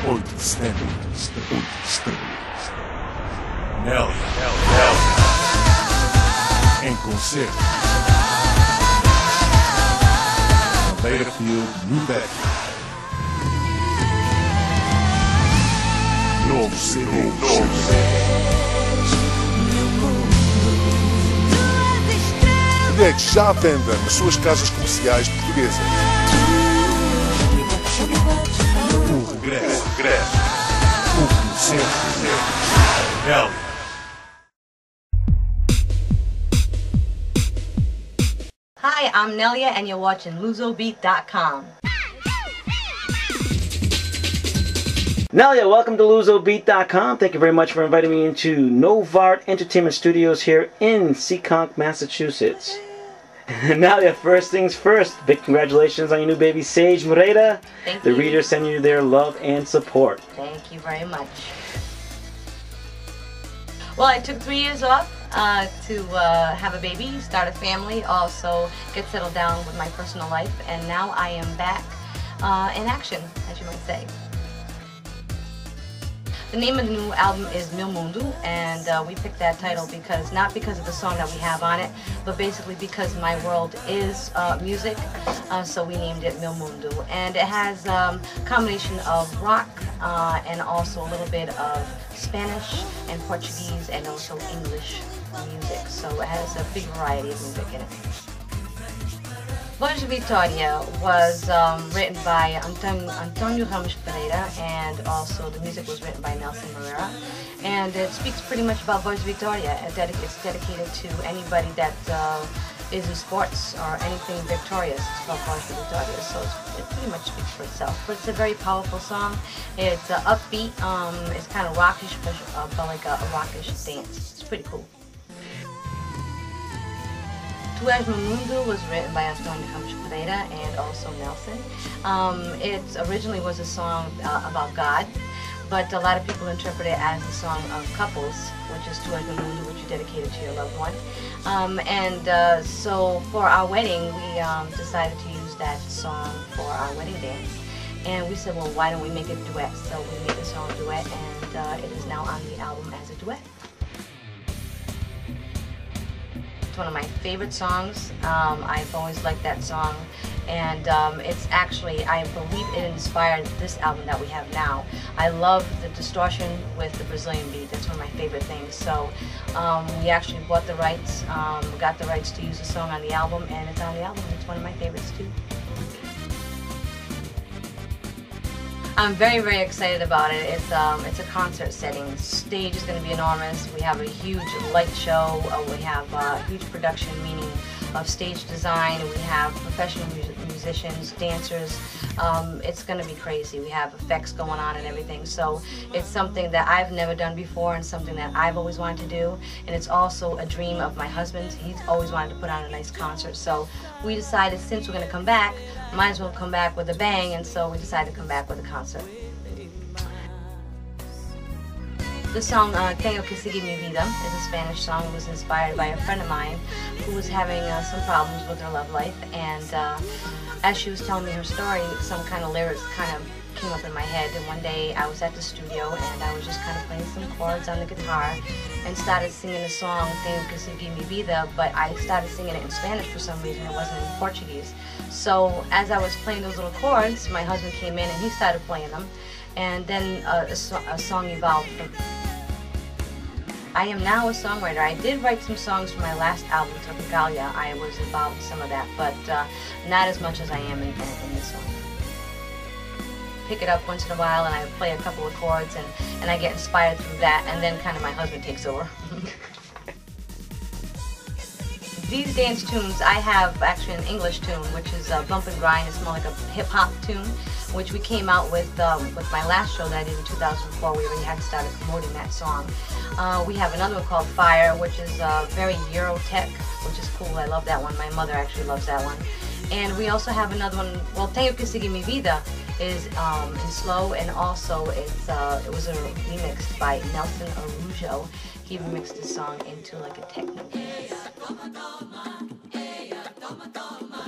8 estrelas. Nelia. Em concerto. Na Beira-Field, no Beck. Novo CD. Bilhetes já à venda nas suas casas comerciais portuguesas. O regresso. O concerto. Nelia. Hi, I'm Nelia and you're watching Lusobeat.com. Nelia, welcome to Lusobeat.com. Thank you very much for inviting me into Novart Entertainment Studios here in Seekonk, Massachusetts. Nelia, first things first, big congratulations on your new baby, Sage Moreira. Thank you. The readers send you their love and support. Thank you very much. Well, I took 3 years off to have a baby, start a family, also get settled down with my personal life, and now I am back in action, as you might say. The name of the new album is Meu Mundo, and we picked that title not because of the song that we have on it, but basically because my world is music, so we named it Meu Mundo. And it has a combination of rock and also a little bit of Spanish and Portuguese and also English music, so it has a big variety of music in it. Voz Vitória was written by Antonio Ramos Pereira, and also the music was written by Nelson Moreira. And it speaks pretty much about Voz Vitória. It's dedicated to anybody that is in sports or anything victorious. It's called Voz Vitória, so it pretty much speaks for itself. But it's a very powerful song. It's upbeat. It's kind of rockish, but like a rockish dance. It's pretty cool. Tu És Meu Mundo was written by Antonio Ramos Pereira and also Nelson. It originally was a song about God, but a lot of people interpret it as a song of couples, which is Tu És Meu Mundo, which you dedicated to your loved one. So for our wedding, we decided to use that song for our wedding dance. And we said, well, why don't we make it a duet? So we made the song a duet, and it is now on the album as a duet. One of my favorite songs. I've always liked that song, and it's actually, I believe it inspired this album that we have now. I love the distortion with the Brazilian beat. That's one of my favorite things. So we actually bought the rights, got the rights to use the song on the album, and it's on the album. It's one of my favorites too. I'm very, very excited about it. It's a concert setting. The stage is going to be enormous. We have a huge light show. We have huge production, meaning of stage design. We have professional musicians, dancers. It's going to be crazy. We have effects going on and everything. So it's something that I've never done before and something that I've always wanted to do. And it's also a dream of my husband's. He's always wanted to put on a nice concert. So we decided, since we're going to come back, might as well come back with a bang, and so we decided to come back with a concert. The song Tengo que seguir mi vida is a Spanish song. It was inspired by a friend of mine who was having some problems with her love life, and as she was telling me her story, some kind of lyrics kind of came up in my head. And one day I was at the studio and I was just kind of playing some chords on the guitar and started singing the song Tengo que seguir mi vida, but I started singing it in Spanish for some reason. It wasn't in Portuguese. So as I was playing those little chords, my husband came in and he started playing them, and then a song evolved from. I am now a songwriter. I did write some songs for my last album, Tropicalia. I was involved in some of that, but not as much as I am in this one. Pick it up once in a while and I play a couple of chords, and I get inspired through that, and then kind of my husband takes over. These dance tunes, I have actually an English tune, which is Bump and Grind. It's more like a hip-hop tune, which we came out with my last show that I did in 2004. We already had started promoting that song. We have another one called Fire, which is very Euro-tech, which is cool. I love that one. My mother actually loves that one. And we also have another one, well, Tengo que seguir mi vida is in slow, and also it was remixed by Nelson Arujo. He remixed the song into like a techno.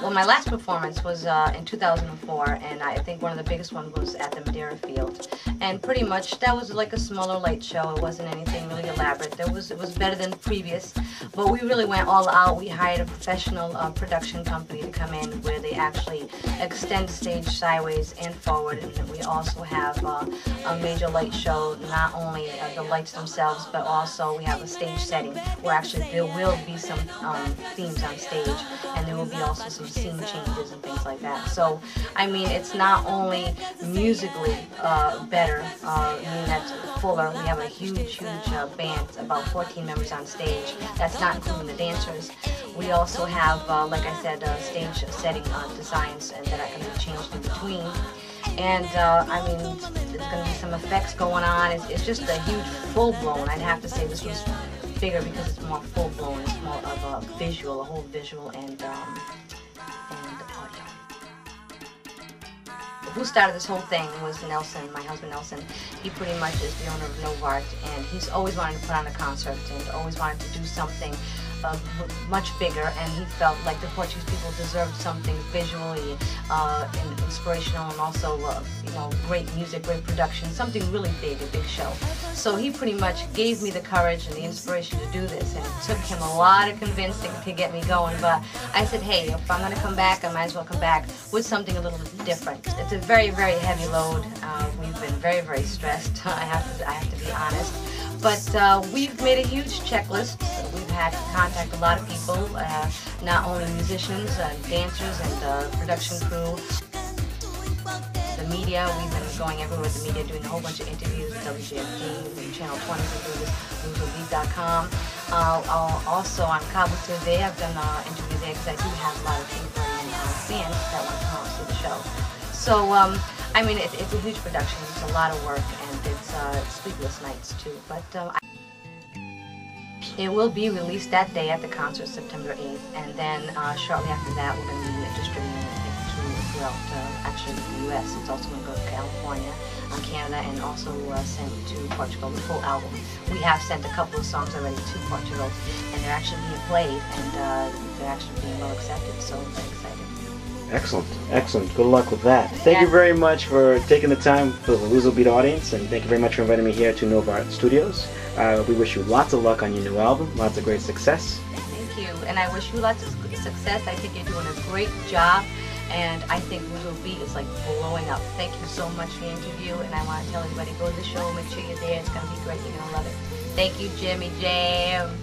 Well, my last performance was in 2004, and I think one of the biggest ones was at the Madeira Field. And pretty much that was like a smaller light show. It wasn't anything really elaborate. It was better than previous, but we really went all out. We hired a professional production company to come in where they actually extend the stage sideways and forward. And we also have a major light show, not only the lights themselves, but also we have a stage setting where actually there will be some themes on stage, and there will be also some scene changes and things like that. So, I mean, it's not only musically better, I mean, that's fuller. We have a huge band, about 14 members on stage. That's not including the dancers. We also have, like I said, stage setting designs and that are going to be changed in between. And I mean, there's going to be some effects going on. It's just a huge full-blown. I'd have to say this was bigger because it's more full-blown. It's more of a visual, a whole visual and audio. Who started this whole thing was Nelson, my husband Nelson. He pretty much is the owner of Novart, and he's always wanted to put on a concert and always wanted to do something much bigger, and he felt like the Portuguese people deserved something visually inspirational and also you know, great music, great production, something really big, a big show. So he pretty much gave me the courage and the inspiration to do this, and it took him a lot of convincing to get me going, but I said, hey, if I'm going to come back, I might as well come back with something a little bit different. It's a very heavy load. We've been very stressed, I have to be honest. But we've made a huge checklist. We've had to contact a lot of people, not only musicians, dancers, and production crew. The media, we've been going everywhere with the media, doing a whole bunch of interviews with WGFD, Channel 20, doing this, Lusobeat.com. Also on Cabo TV, I've done interviews there because I do have a lot of people and fans that want to come out and see the show. So, I mean, it's a huge production. It's a lot of work, and it's sleepless nights too. But it will be released that day at the concert, September 8th, and then shortly after that, we're going to be distributing it throughout actually the U.S. It's also going to go to California, Canada, and also sent to Portugal, the full album. We have sent a couple of songs already to Portugal, and they're actually being played, and they're actually being well accepted. So I'm very excited. Excellent. Good luck with that. Thank you very much for taking the time for the Lusobeat audience, and thank you very much for inviting me here to Novart Studios. We wish you lots of luck on your new album, lots of great success. Thank you, and I wish you lots of success. I think you're doing a great job, and I think Lusobeat is like blowing up. Thank you so much for the interview, and I want to tell everybody, go to the show, make sure you're there. It's going to be great. You're going to love it. Thank you, Jimmy Jam.